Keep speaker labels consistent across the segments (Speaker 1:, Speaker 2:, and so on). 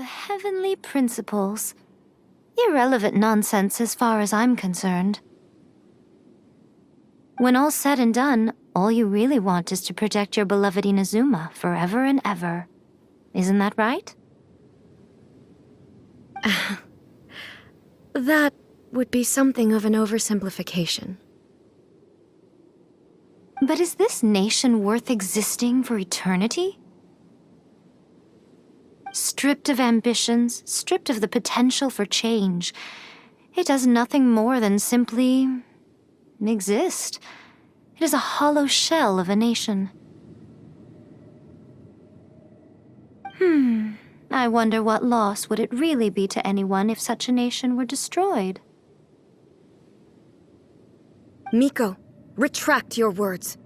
Speaker 1: heavenly principles. Irrelevant nonsense as far as I'm concerned. When all's said and done, all you really want is to protect your beloved Inazuma forever and ever. Isn't that right?
Speaker 2: That would be something of an oversimplification.
Speaker 1: But is this nation worth existing for eternity? Stripped of ambitions, stripped of the potential for change, it does nothing more than simply exist. It is a hollow shell of a nation. I wonder what loss would it really be to anyone if such a nation were destroyed?
Speaker 2: Miko, retract your words.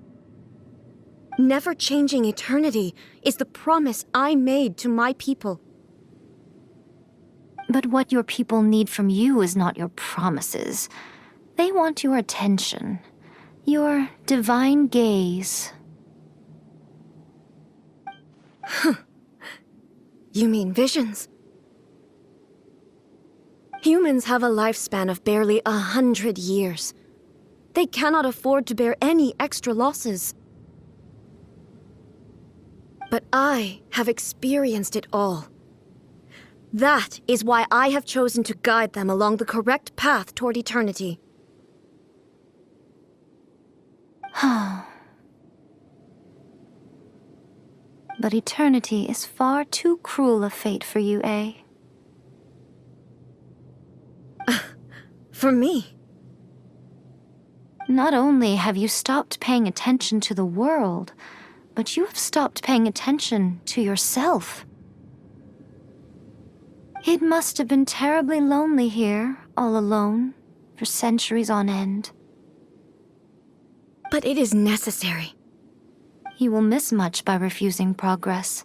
Speaker 2: Never changing eternity is the promise I made to my people.
Speaker 1: But what your people need from you is not your promises. They want your attention, your divine gaze.
Speaker 2: You mean visions? Humans have a lifespan of barely 100 years. They cannot afford to bear any extra losses. But I have experienced it all. That is why I have chosen to guide them along the correct path toward eternity.
Speaker 1: But eternity is far too cruel a fate for you, eh?
Speaker 2: For me?
Speaker 1: Not only have you stopped paying attention to the world, but you have stopped paying attention to yourself. It must have been terribly lonely here, all alone, for centuries on end.
Speaker 2: But it is necessary.
Speaker 1: You will miss much by refusing progress.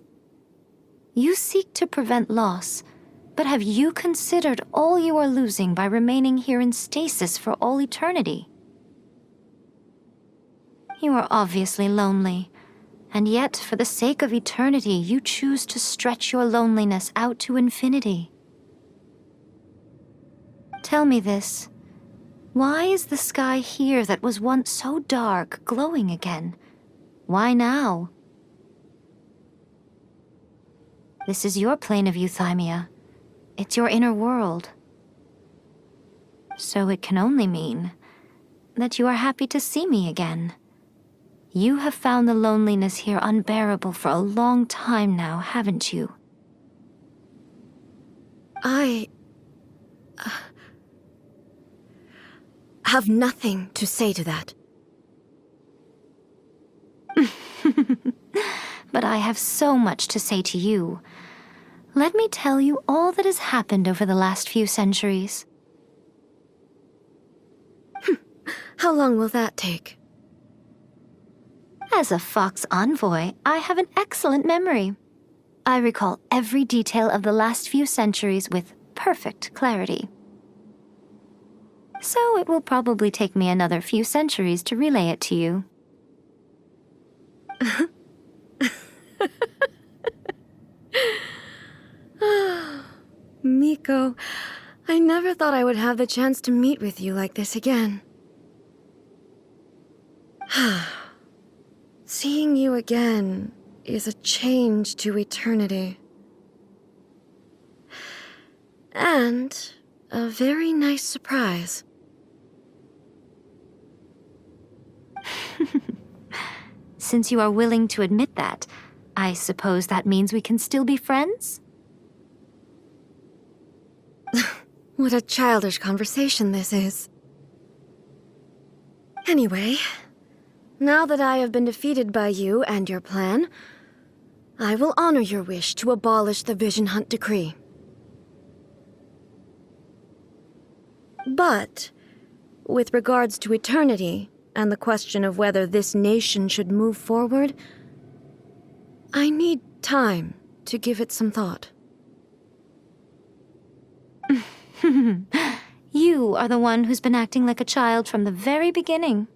Speaker 1: You seek to prevent loss, but have you considered all you are losing by remaining here in stasis for all eternity? You are obviously lonely, and yet for the sake of eternity you choose to stretch your loneliness out to infinity. Tell me this. Why is the sky here that was once so dark glowing again? Why now? This is your plane of euthymia. It's your inner world. So it can only mean that you are happy to see me again. You have found the loneliness here unbearable for a long time now, haven't you?
Speaker 2: I have nothing to say to that.
Speaker 1: But I have so much to say to you. Let me tell you all that has happened over the last few centuries.
Speaker 2: How long will that take?
Speaker 1: As a Fox envoy, I have an excellent memory. I recall every detail of the last few centuries with perfect clarity. So it will probably take me another few centuries to relay it to you.
Speaker 2: Miko, I never thought I would have the chance to meet with you like this again. Seeing you again is a change to eternity. And a very nice surprise.
Speaker 1: Since you are willing to admit that, I suppose that means we can still be friends?
Speaker 2: What a childish conversation this is. Anyway, now that I have been defeated by you and your plan, I will honor your wish to abolish the Vision Hunt Decree. But, with regards to eternity and the question of whether this nation should move forward, I need time to give it some thought.
Speaker 1: You are the one who's been acting like a child from the very beginning.